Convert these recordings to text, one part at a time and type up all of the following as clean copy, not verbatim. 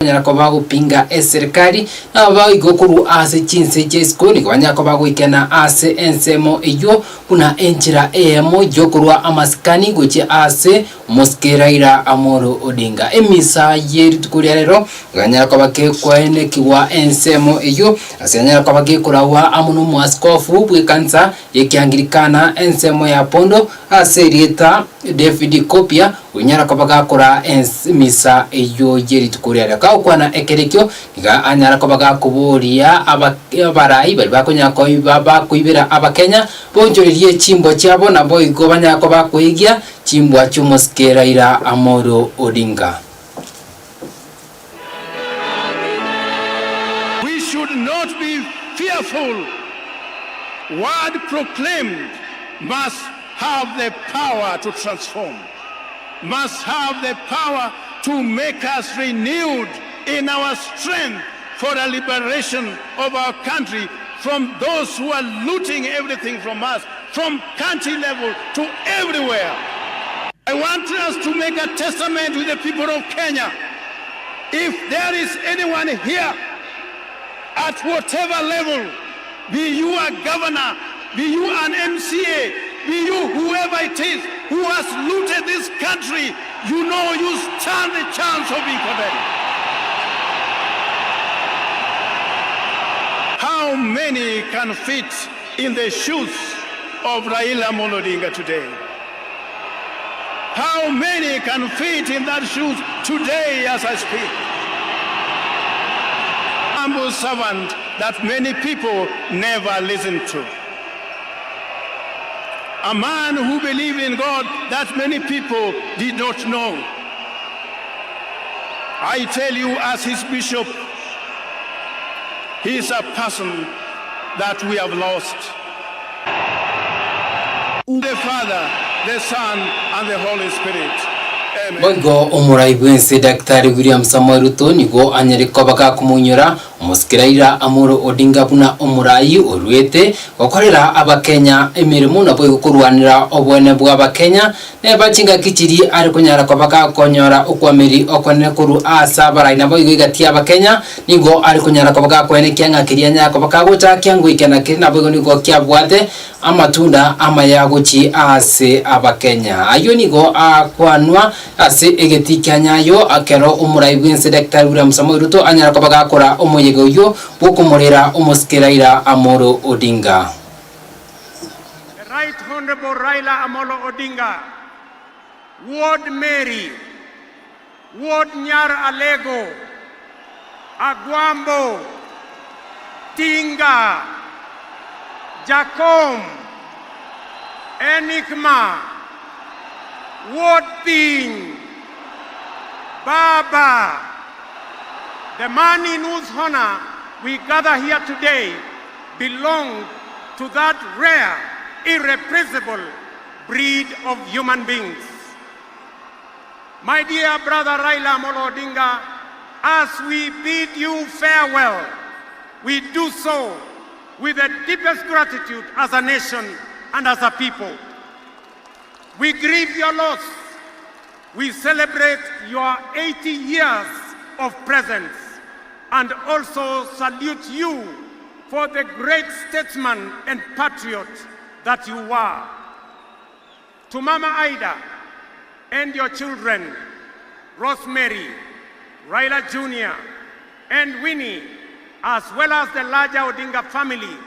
Nyarako bagupinga serikali aba igokuru ase chinse cheskoni kwanyako baguikena ase ensemo iyo kuna enchira emo jokurwa amaskani guchi ase Raila Amolo Odinga emisa yeri tukuria rero ganyarako bakekwaene kiwa ensemo iyo ase nyarako bagekurawa amuno mwaskofu bwekanza yekiangirikana ensemo ya pondo ase rieta David Kopia unyarako bagakora misa iyo yeri tukuria rero ukwana ekerekyo iga anyara ko bagakuburia abarai bari bakonyako baba kuibira abakenya bonjoririe chimbo cyabo nabo igo banyako bakuigia chimbo Raila Amolo Odinga. We should not be fearful. Word proclaimed must have the power to transform, must have the power to make us renewed in our strength for the liberation of our country from those who are looting everything from us, from country level to everywhere. I want us to make a testament with the people of Kenya. If there is anyone here at whatever level, be you a governor, be you an MCA, be you whoever it is who has looted this country, you know you stand a chance of being condemned. How many can fit in the shoes of Raila Amolo Odinga today? How many can fit in that shoes today as I speak? Humble servant that many people never listen to. A man who believed in God that many people did not know. I tell you, as his bishop, he is a person that we have lost. The Father, the Son, and the Holy Spirit. Amen. Boigo umurai bwense Daktari William Samoei Ruto nigo anyereko bakakumunyura Raila Amolo Odinga buna umurai orwete gokorera abakenya emirimo nabo gukurwanira obwene bwa abakenya ne bachinga kichiri ari kunyara ko bakakonyora okwamiri okone kuru asa barai nabo igati abakenya nigo ari kunyara ko bakakwene kyanga kirianya ko bakaguta kyangu ikena kiri nabo nigo kyabwate amatunda Amayia guchi ase abakenya ayo nigo akwanwa ase egeti kyanyayo akero umurai bwense Daktari William Samoei Ruto anyara ko bagakora omuyego yo bokumurera Raila Amolo Odinga. The Right Honorable Raila Amolo Odinga, Ward Mary, Ward Nyar Alego, Agwambo, Tinga, Jacom, Enigma, Ward Ping, Baba, the man in whose honor we gather here today belonged to that rare, irrepressible breed of human beings. My dear brother Raila Amolo Odinga, as we bid you farewell, we do so with the deepest gratitude as a nation and as a people. We grieve your loss. We celebrate your 80 years of presence and also salute you for the great statesman and patriot that you were. To Mama Ida and your children, Rosemary, Raila Jr., and Winnie, as well as the larger Odinga family,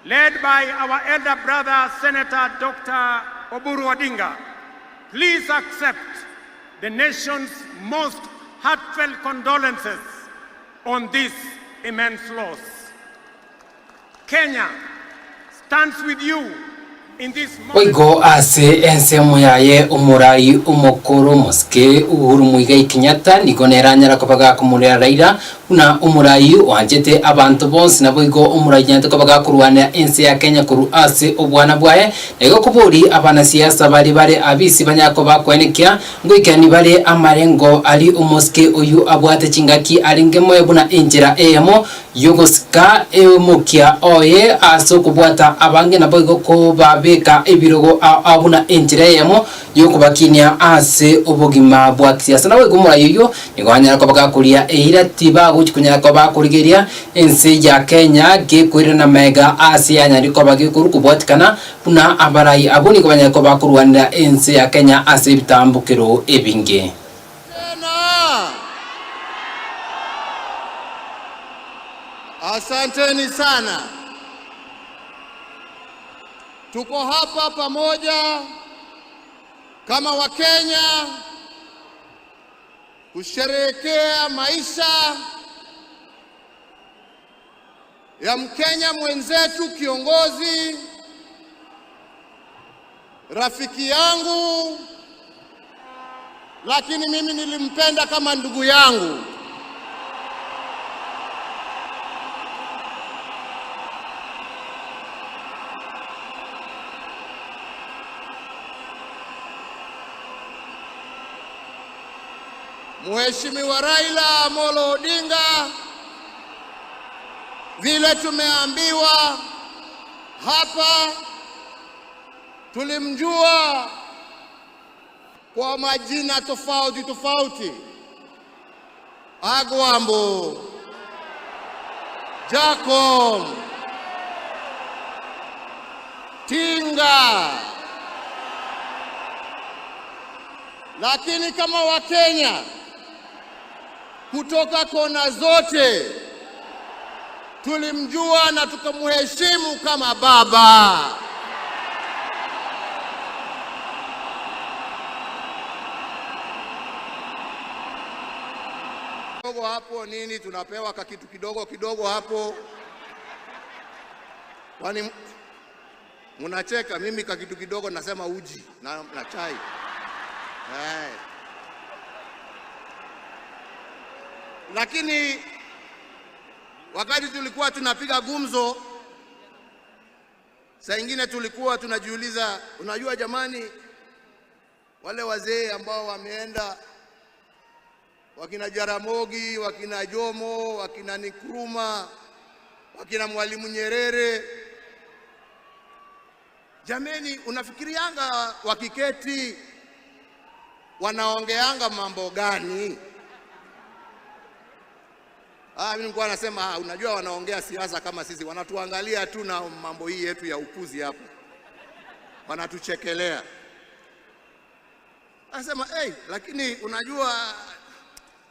led by our elder brother, Senator Dr. Oburu Odinga, please accept the nation's most heartfelt condolences on this immense loss. Kenya stands with you in this moment. Oigo ase ensemo yaye umurai umukuru muske Uhuru Muigai Kenyatta nigonera nyara ko bagakumurera Raila una umurai wanjete abantu bonse nabo igo umurai nyante ko bagakurwana ense ya Kenya kuru ase obwana bwaye nego kuburi abana siasa bari abisi banyako bakwenekia ngoikani bari amarengo ali umoske uyu abwate chingaki alingemo ebuna enjira emo yogosika emukia oye aso kubwata abange nabo igo ko babeka ebirogo abuna enjira emo yokubakinia ase obogima bwa siasa nawe kumura yoyo nigwanya ko bagakuria eira tiba guchikunya ko bakurigeria ense ya Kenya gekwira na mega asia nyari ko bagikuru kubwatikana puna abarai abuni kubanya ko bakurwanira ense ya Kenya ase bitambukiro ebinge. Asanteni sana. Tuko hapa pamoja kama Wakenya kusherehekea maisha ya Mkenya mwenzetu, kiongozi, rafiki yangu, lakini mimi nilimpenda kama ndugu yangu. Mheshimiwa Raila Amolo Odinga, vile tumeambiwa hapa, tulimjua kwa majina tofauti: Agwambo, Jacob, Tinga, lakini kama Wakenya kutoka kona zote tulimjua na tukamheshimu kama baba. Kidogo hapo nini, tunapewa kitu kidogo hapo. Kwani mnacheka? Mimi kitu kidogo nasema uji na chai. Lakini wakati tulikuwa tunapiga gumzo, saa nyingine tulikuwa tunajiuliza, unajua jamani, wale wazee ambao wameenda, wakina Jaramogi, wakina Jomo, wakina Nkrumah, wakina Mwalimu Nyerere, jameni, unafikirianga wakiketi wanaongeanga mambo gani? Mimi nilikuwa nasema unajua wanaongea siasa kama sisi, wanatuangalia tu na mambo hii yetu ya upuzi hapo, wanatuchekelea. Nasema lakini unajua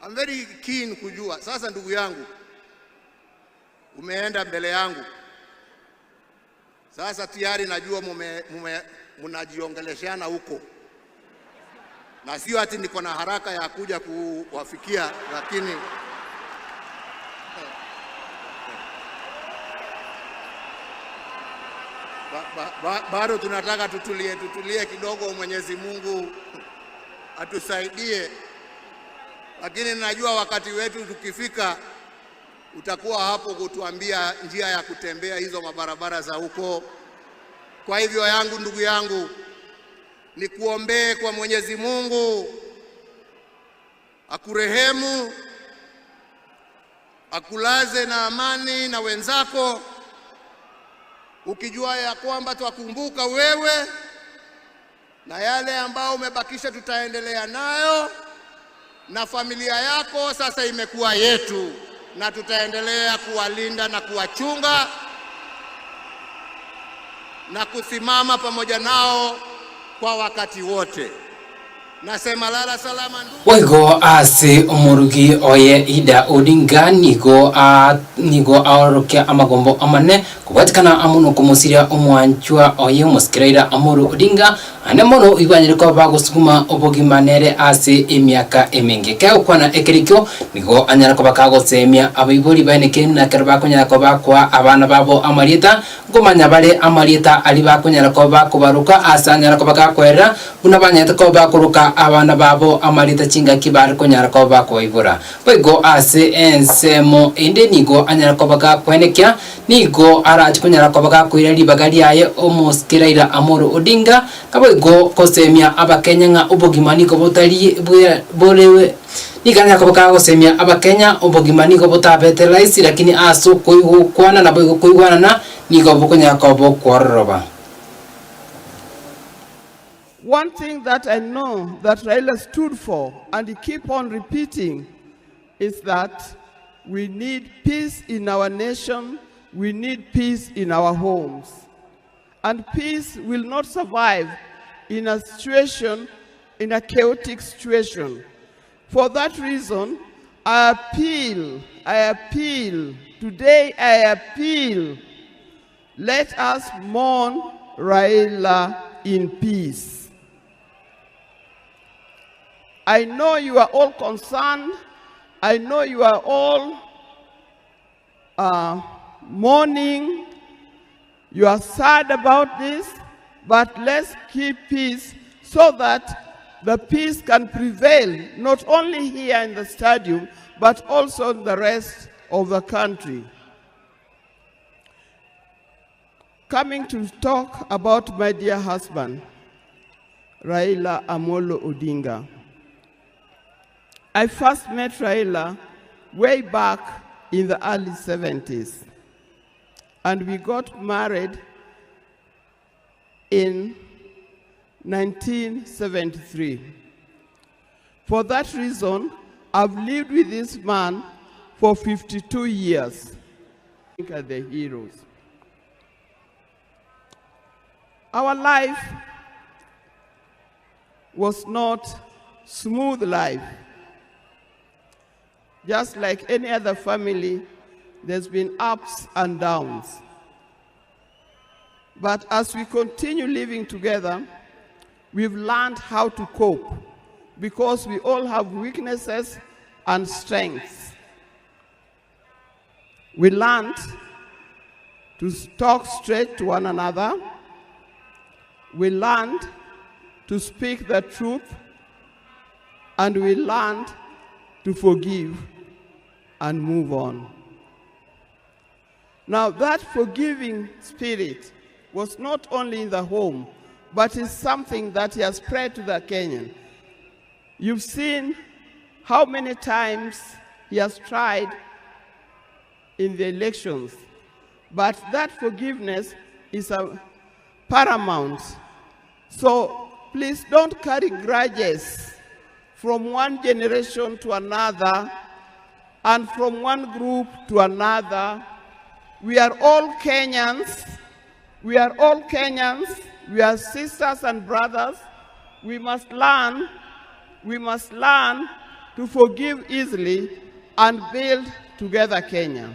I'm very keen kujua. Sasa ndugu yangu, umeenda mbele yangu, sasa tayari najua mnajiongeleshana huko, na sio ati niko na haraka ya kuja kuwafikia, lakini bado tunataka tutulie kidogo. Mwenyezi Mungu atusaidie, lakini najua wakati wetu tukifika utakuwa hapo kutuambia njia ya kutembea hizo mabarabara za huko. Kwa hivyo ndugu yangu, nikuombee kwa Mwenyezi Mungu akurehemu, akulaze na amani na wenzako, ukijua ya kwamba twakumbuka wewe na yale ambao umebakisha tutaendelea nayo, na familia yako sasa imekuwa yetu, na tutaendelea kuwalinda na kuwachunga na kusimama pamoja nao kwa wakati wote. Nasema lala salama ndugu. Wego ase umurugi oye Ida Odinga nigo aorokia amagombo amane kubatikana amuno kumusiria umwanchwa oye muskiraira Amuru Odinga ane mono igwanyiriko bagusukuma obogimanere ase emiaka emingi keo kwana ekerikyo nigo anyarako bakagosemia abaibori baineke na kerba kunyarako bakwa abana babo amarieta ngomanya bare amarieta ali bakunyarako bakubaruka asanyarako bakakwera buna banyatako bakuruka abana babo amarieta chinga kibari kunyarako bakwaibura boigo ase ensemo ende nigo anyarako bakakwenekya nigo arachi kunyarako bakakwira libagari aye omuskiraira Amolo Odinga kaboigo kosemia abakenya nga ubogimani ko botari bolewe nikanya ko bakagosemia abakenya ubogimani ko botabetelaisi lakini aso koigwana na boigo koigwana na nigo bokonya ko bokwarroba. One thing that I know that Raila stood for and he keep on repeating is that we need peace in our nation, we need peace in our homes. And peace will not survive in a situation, in a chaotic situation. For that reason, I appeal, today I appeal, let us mourn Raila in peace. I know you are all concerned, I know you are all mourning, you are sad about this, but let's keep peace so that the peace can prevail, not only here in the stadium, but also in the rest of the country. Coming to talk about my dear husband, Raila Amolo Odinga. I first met Raila way back in the early 70s. And we got married in 1973. For that reason, I've lived with this man for 52 years. Think of the heroes. Our life was not smooth life. Just like any other family, there's been ups and downs. But as we continue living together, we've learned how to cope because we all have weaknesses and strengths. We learned to talk straight to one another. We learned to speak the truth. And we learned to forgive and move on. Now that forgiving spirit was not only in the home, but is something that he has spread to the Kenyan. You've seen how many times he has tried in the elections, but that forgiveness is paramount. So please don't carry grudges from one generation to another and from one group to another. We are all Kenyans. We are all Kenyans. We are sisters and brothers. We must learn to forgive easily and build together Kenya.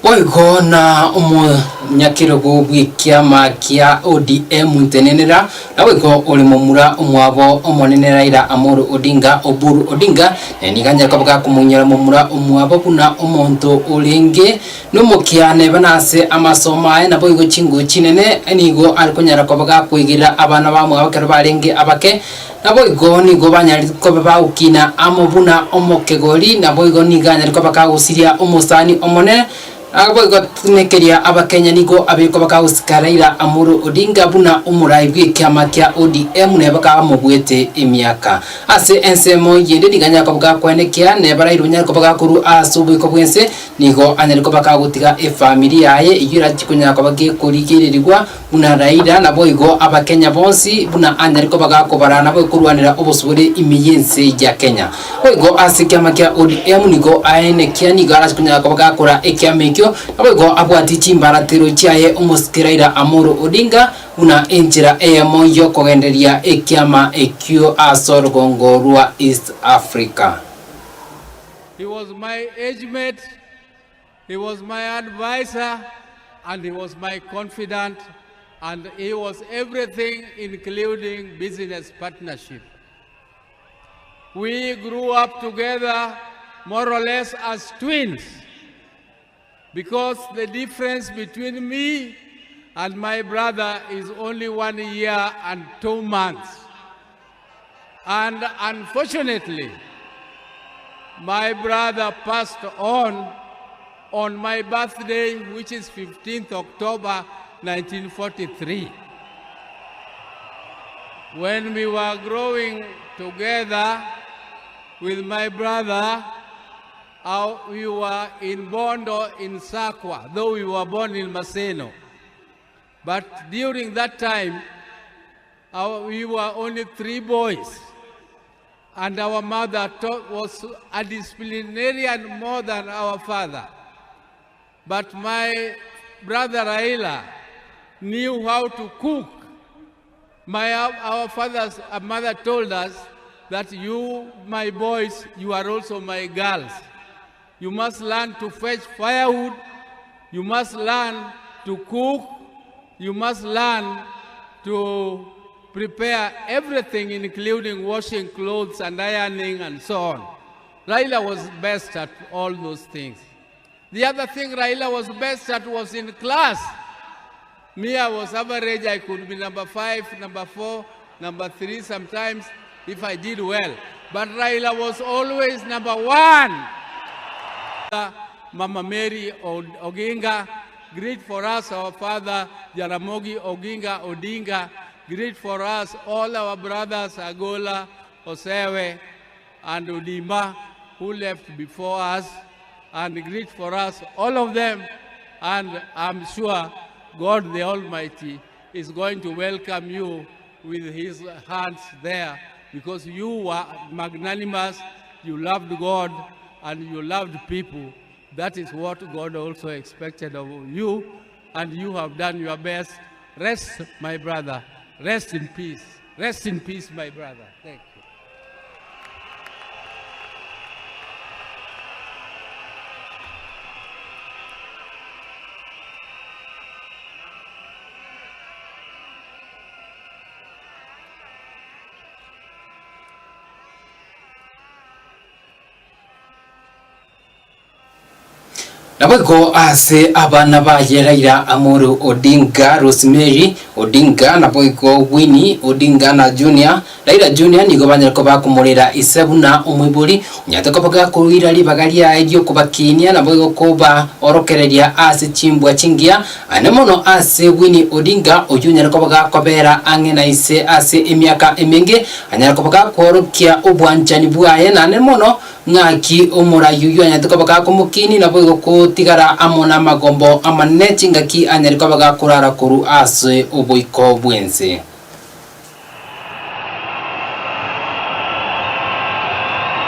Oigo na nyakiro gwikia makia ODM ntenenera na oigo olimomura omwabo omonenera ira Amolo Odinga Oburu Odinga niganya kabuka kumunyera momura omwabo kuna omonto olenge nomukiane banase amasoma na boigo chingo chinene enigo alikunyara kabuka kwigira abana bamwe abakero barenge abake na boigo nigo banyari ko baukina amobuna omokegoli na boigo niganya ko bakagusiria omosani omone Aboigo tunekeria abakenya nigo abiko bakausikaraira Amolo Odinga buna umuraibwe kiama kia ODM ne bakamubwete emyaka ase ensemo yende diganya ko bakakwenekia ne barairu nyako bakakuru asubiko bwense nigo anyariko bakagutiga family yaye iyira chikunya ko bagikurikirirwa buna raida na boigo abakenya bonsi buna anyariko bakakobarana bokurwanira obusubure imiyense ya Kenya boigo ase kiama kia ODM nigo aenekia nigo arachikunya ko bakakora ekiamekyo aboigo abwati chimbaratiro chiaye omusikiraira Amolo Odinga una enjira emo yokogenderia ekiama ekyo asorgongorwa East Africa. He was my age mate, he was my advisor, and he was my confidant and he was everything, including business partnership. We grew up together more or less as twins, because the difference between me and my brother is only 1 year and 2 months. And unfortunately, my brother passed on my birthday, which is 15th October 1943. When we were growing together with my brother, we were in Bondo in Sakwa, though we were born in Maseno. But during that time, we were only 3 boys. And our mother was a disciplinarian more than our father. But my brother Raila knew how to cook. Our father's mother told us that you, my boys, you are also my girls. You must learn to fetch firewood. You must learn to cook. You must learn to prepare everything, including washing clothes and ironing and so on. Raila was best at all those things. The other thing Raila was best at was in class. Me, I was average. I could be number 5, number 4, number 3 sometimes if I did well. But Raila was always number 1. Mama Mary Oginga, greet for us our father Jaramogi Oginga Odinga. Greet for us all our brothers Agola, Osewe, and Udima, who left before us, and greet for us all of them. And I'm sure God the Almighty is going to welcome you with his hands there, because you were magnanimous, you loved God, and you loved people. That is what God also expected of you, and you have done your best. Rest, my brother. Rest in peace. Rest in peace, my brother. Thank you. Nabwo ase abana ba Raila Amolo Odinga, Rosemary Odinga, nabwo Winnie Odinga na Junior. Raila Junior nigo banyako bakumurira isebuna umwiburi nyatako baga kuira libagalia edio kubakinia nabwo kuba orokereria ase chimbwa chingia anemono ase Winnie Odinga ojunya nako baga kobera angena ise ase emiaka emenge anyako baga kuorokia obwanjani bwaye na anemono ngaki omura yuyu anyatako baga kumukini nabwo kutigara amona magombo amaneti ngaki anyariko baga kurara kuru ase oboiko bwense.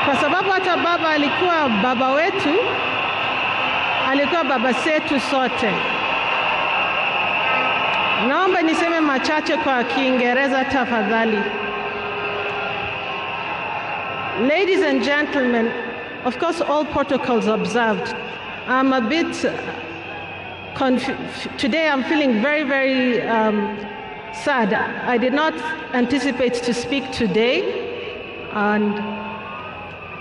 Kwa sababu hata baba alikuwa baba wetu, alikuwa baba zetu sote. Naomba niseme machache kwa Kiingereza tafadhali. Ladies and gentlemen, of course all protocols observed. I'm a bit today I'm feeling very, very sad. I did not anticipate to speak today, and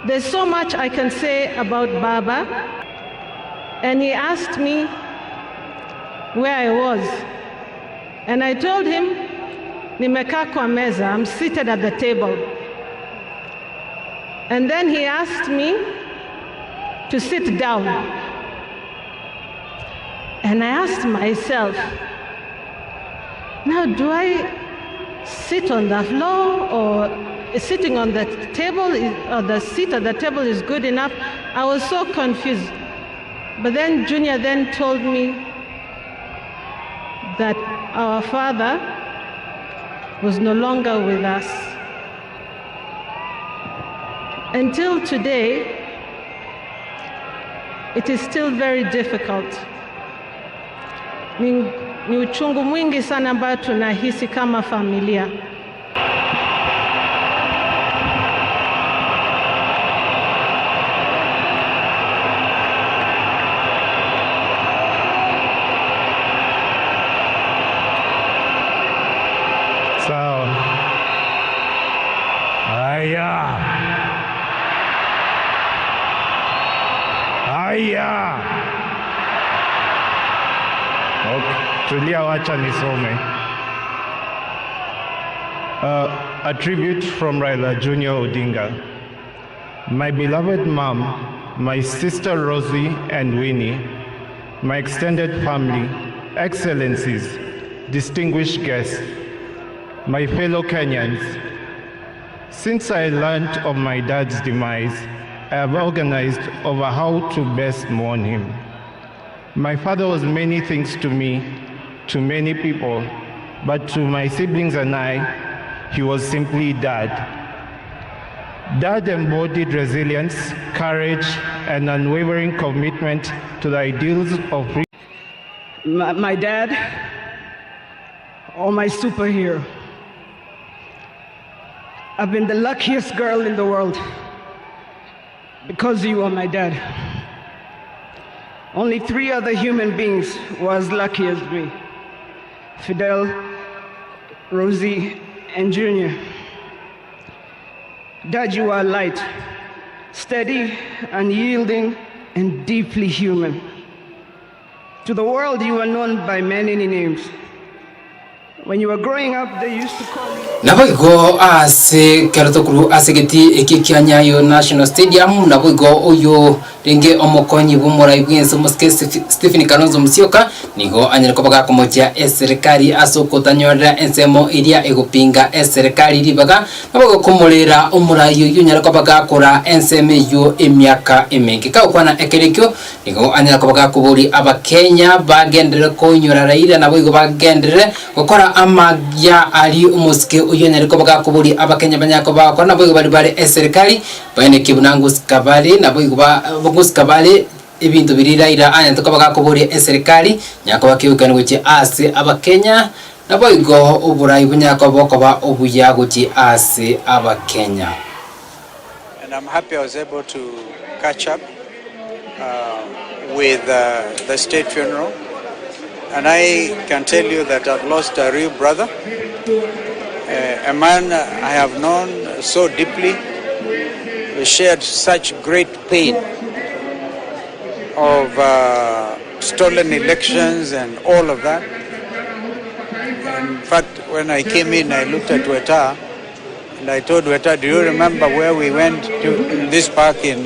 there's so much I can say about Baba. And he asked me where I was, and I told him, nimekaa kwa meza, I'm seated at the table. And then he asked me to sit down. And I asked myself, now do I sit on the floor, or sitting on the table, or the seat at the table is good enough? I was so confused. But then Junior then told me that our father was no longer with us. Until today, it is still very difficult. Ni uchungu mwingi sana ambao tunahisi kama familia. Amayia. Okay. Tulia wacha nisome. A tribute from Raila Junior Odinga. My beloved mom, my sister Rosie and Winnie, my extended family, excellencies, distinguished guests, my fellow Kenyans. Since I learned of my dad's demise, I have organized over how to best mourn him. My father was many things to me, to many people, but to my siblings and I, he was simply Dad. Dad embodied resilience, courage, and unwavering commitment to the ideals of freedom. My dad, or my superhero. I've been the luckiest girl in the world because you are my dad. Only 3 other human beings were as lucky as me: Fidel, Rosie, and Junior. Dad, you are light, steady, unyielding, and deeply human. To the world, you are known by many names. When you were growing up, they used to call you... Naboigo ase kerotokuru ase geti ekikianyayo National Stadium naboigo oyo renge omokonyi bumura ibwenso moske Stephen Kalonzo Musyoka nigo anyereko baga komoja eserikali asokotanyora ensemo iria egupinga eserikali ribaga naboigo komolera omurayo yunyareko baga kora enseme yo emyaka emenge ka ukwana ekerekyo nigo anyereko baga kuburi abakenya bagendere konyora Raila naboigo bagendere gukora Amayia ali umuske uyonyareko baga kuburi abakenya banyako bakora naboigo bari bare eserikali bane kibunangus kabale naboigo Gus kabale ibintu biriraira anya tukabaga kuburi eserikali nyako bakiukana guchi ase abakenya naboigo uburayi bunyako bokoba obuya guchi ase abakenya. And I'm happy I was able to catch up with the state funeral, and I can tell you that I've lost a real brother, a man I have known so deeply. We shared such great pain of stolen elections and all of that. In fact, when I came in, I looked at Weta and I told Weta, do you remember where we went to this park in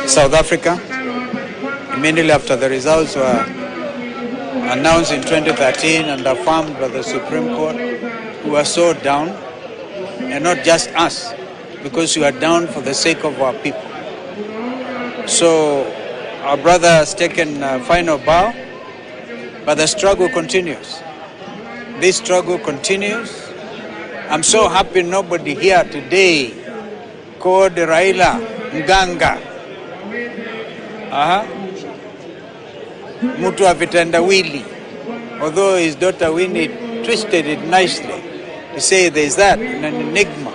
South Africa? Immediately after the results were announced in 2013 and affirmed by the Supreme Court, we were so down, and not just us, because we are down for the sake of our people. So our brother has taken a final bow, but the struggle continues. This struggle continues. I'm so happy nobody here today called Raila Mganga. Mutu avitendawili. Although his daughter Winnie twisted it nicely to say there's that, an enigma.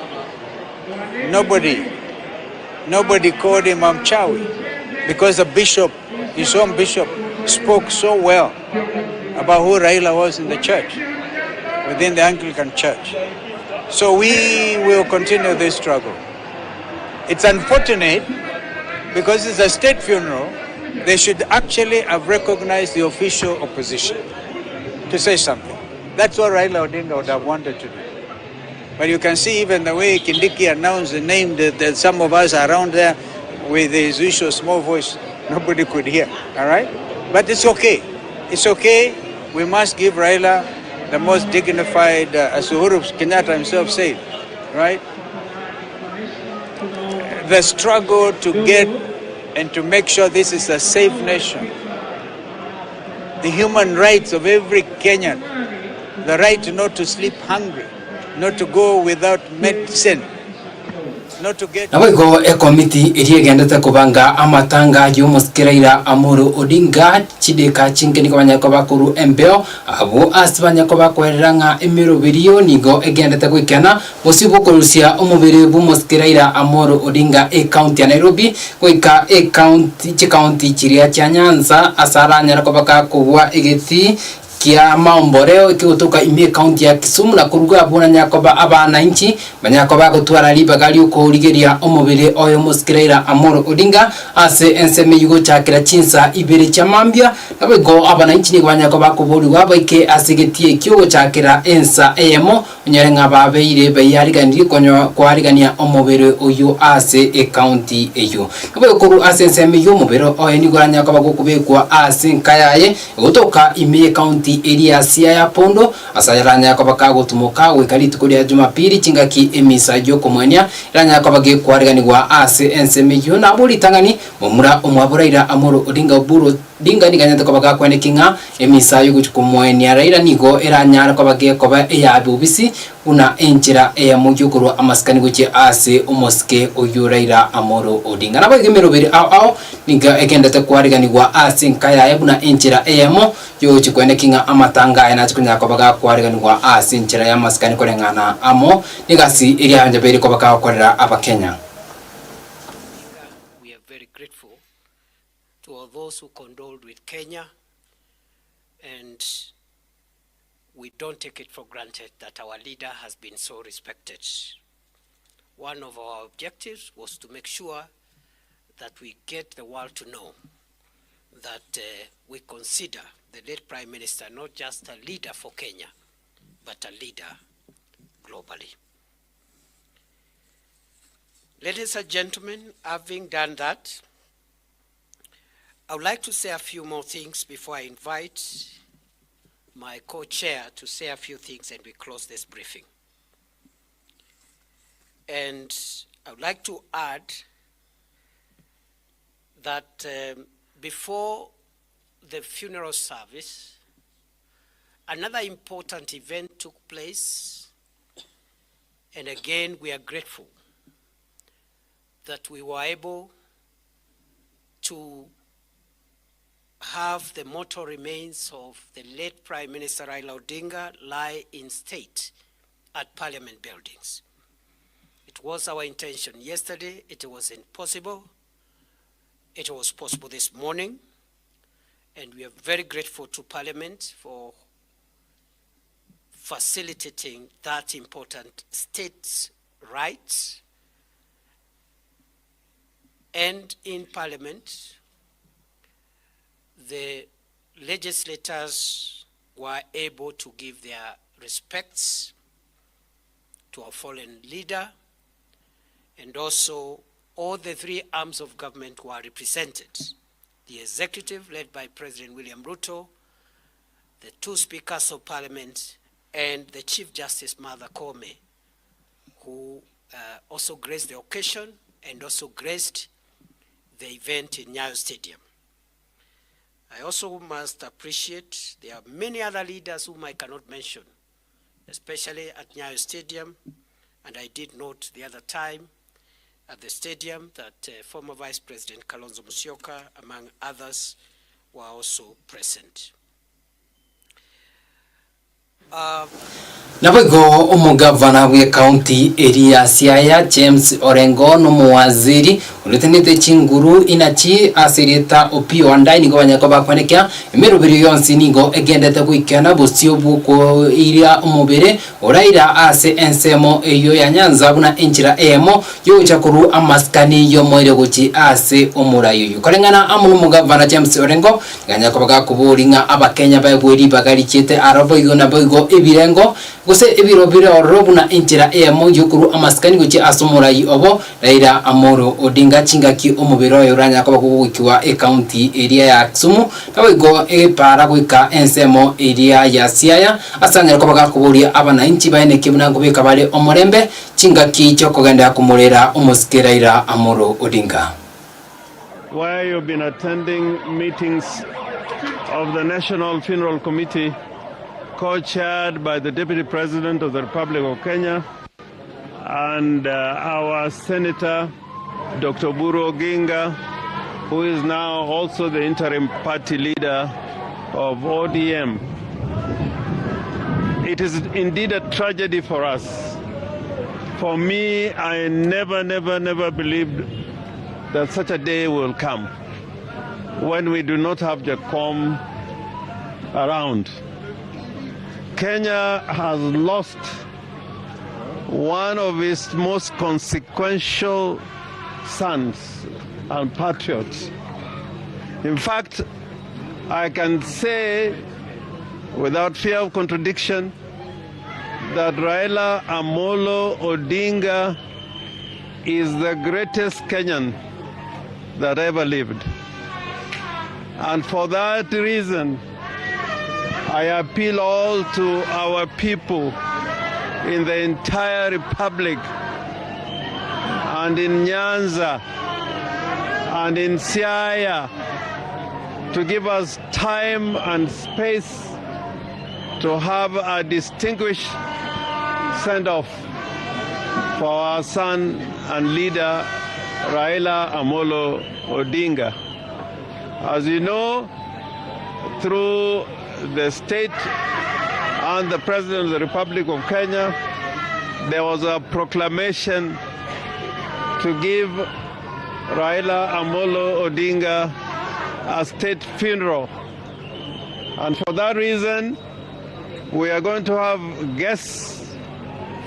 Nobody called him Amchawi, because the bishop, his own bishop, spoke so well about who Raila was in the church, within the Anglican Church. So we will continue this struggle. It's unfortunate because it's a state funeral. They should actually have recognized the official opposition to say something. That's what Raila Odinga would have wanted to do. But you can see even the way Kindiki announced the name that some of us around there with his usual small voice, nobody could hear, all right? But it's okay. It's okay. We must give Raila the most dignified, as Uhuru Kenyatta himself said, right? The struggle to get and to make sure this is a safe nation. The human rights of every Kenyan, the right not to sleep hungry, not to go without medicine, not to get... Naboigo committee irigendete kubanga amatanga y'umuskiraira Amuru Odinga chideka chinkeni kwanyako bakuru embeo abo asibanyako bakweranga emirubiriyo nigo egendete kwikana bosibukurusia omubiri bumuskiraira Amuru Odinga county ya Nairobi kwika county chiria cha Nyanza asaranya nakobaka kubwa egeti kia maomboreo ikigutuka ime county ya Kisumu na kuruga abuna nyakoba abana inchi banyakoba gutwara libagali ukurigeria omubiri oyo muskiraira Amolo Odinga ase enseme yugo chakira chinsa ibere chamambia nabego abana inchi ni banyakoba kuburi wabaike asigetie kiugo chakira ensa emo nyarenga babeire bayariganiri konyo kwarigania omubiri oyo ase e county eyo nabego kuru ase enseme yo mubero oyo ni gwanyakoba gukubekwa ase nkayaye gutoka ime county area ya Pondo asayaranya yakaba gutumuka wekaritu kuri ya Jumapili chingaki emisa yo komwenya ranya yakaba gekwarganirwa ase enseme yo na buri tangani mumura omwaburaira Amolo Odinga buru dinga niganya tokaba kwenekinga emisa yo gukumwenya raira nigo eranya yakaba gekoba eya bubisi una enjira eya mujukuru amaskani guche ase omoske oyuraira Amolo Odinga nabo gemerobere ao niga egenda tekwarganirwa ase nkaya ebuna enjira eyamo yo chikwenekinga amatanga ena chikunya kobaga kwariganirwa ase enjira ya maskani korengana amo nigasi iri anje beri kobaga korera abakenya. We are very grateful to all those who condoled with Kenya, and we don't take it for granted that our leader has been so respected. One of our objectives was to make sure that we get the world to know that we consider the late Prime Minister not just a leader for Kenya, but a leader globally. Ladies and gentlemen, having done that, I would like to say a few more things before I invite my co-chair to say a few things and we close this briefing. And I would like to add that before the funeral service, another important event took place, and again we are grateful that we were able to have the mortal remains of the late Prime Minister Raila Odinga lie in state at Parliament buildings. It was our intention yesterday, it wasn't possible. It was possible this morning, and we are very grateful to Parliament for facilitating that important state's rights. And in Parliament, the legislators were able to give their respects to our fallen leader, and also all the three arms of government were represented. The executive, led by President William Ruto, the two speakers of parliament, and the Chief Justice Martha Koome, who also graced the occasion and also graced the event in Nyayo Stadium. I also must appreciate, there are many other leaders whom I cannot mention, especially at Nyayo Stadium, and I did note the other time at the stadium that former Vice President Kalonzo Musyoka, among others, were also present. Nabego umugavana we county area Siaya James Orengo no muwaziri urutenete chinguru inachi asirita opio andai nigo banyakoba kwanekya emerubiri yonsi nigo egendete kwikana busio buko iria umubere oraira ase ensemo eyo ya Nyanza buna enchira emo yo chakuru amaskani yo moire guchi ase omurayo yukorengana amuno mugavana James Orengo ganyakoba kuburinga abakenya bayegweri bagari chete arabo yo nabogo ebirengo gose ebirobire orobuna enchira emo yukuru amaskani guchi asomurayi obo Raila Amolo Odinga chingaki omubiro yoranya kwa kuwikiwa e county area ya Kisumu nabego para gwika ensemo area ya Siaya asanya kwa kuburia abana inchi baene kibuna ngubika bale omorembe chingaki cyo kugenda kumurera omuske Raila Amolo Odinga. Why you've been attending meetings of the National Funeral Committee co-chaired by the Deputy President of the Republic of Kenya and our Senator, Dr. Buru Oginga, who is now also the interim party leader of ODM. It is indeed a tragedy for us. For me, I never believed that such a day will come when we do not have Jacom around. Kenya has lost one of its most consequential sons and patriots. In fact, I can say without fear of contradiction that Raila Amolo Odinga is the greatest Kenyan that ever lived. And for that reason, I appeal all to our people in the entire republic and in Nyanza and in Siaya to give us time and space to have a distinguished send-off for our son and leader, Raila Amolo Odinga. As you know, through the state and the President of the Republic of Kenya, there was a proclamation to give Raila Amolo Odinga a state funeral. And for that reason, we are going to have guests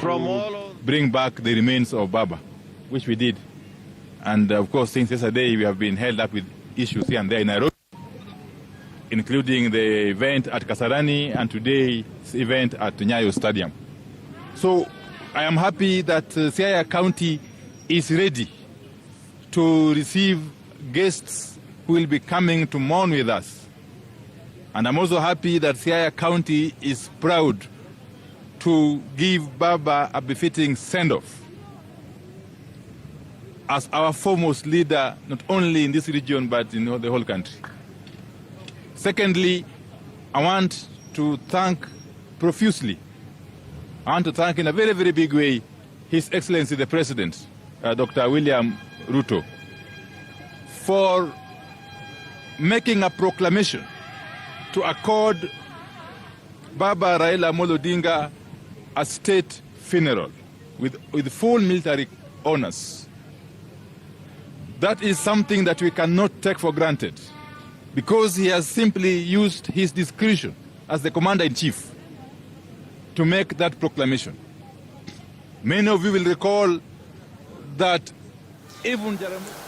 from all over. Bring back the remains of Baba, which we did. And of course, since yesterday, we have been held up with issues here and there in Nairobi, including the event at Kasarani and today's event at Nyayo Stadium. So I am happy that Siaya County is ready to receive guests who will be coming to mourn with us. And I'm also happy that Siaya County is proud to give Baba a befitting send-off as our foremost leader, not only in this region, but in the whole country. Secondly, I want to thank profusely, I want to thank in a very, very big way His Excellency the President, Dr. William Ruto, for making a proclamation to accord Baba Raila Amolo Odinga a state funeral with full military honors. That is something that we cannot take for granted, because he has simply used his discretion as the commander-in-chief to make that proclamation. Many of you will recall that even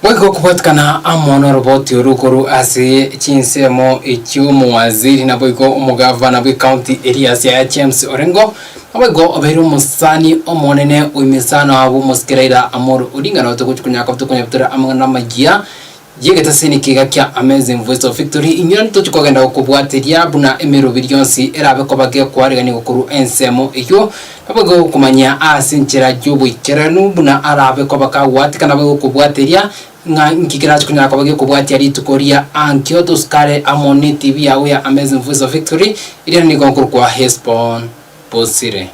Wego kupatikana amono roboti urukuru asi chinsemo ichumu waziri na wego umugavana wa county areas ya James Orengo wego oberu musani omonene uimisano abu muskiraira Amolo Odinga na tukuchukunya kutukunya amana magia yegeta sinikiga kya Amazing Voice of Victory inyon tuchukogenda okubwateria buna emero billions erabe kobage kwarigani gukuru ensemo iyo nabwo kumanya asinchira cy'ubukiranu buna arabe kobaka watikana bwo kubwateria nkikira chukunya kobage kubwatia ritukoria ankyo tuskare amoni TV yawe ya Amazing Voice of Victory iri ni konkuru kwa Hesborn Bosire.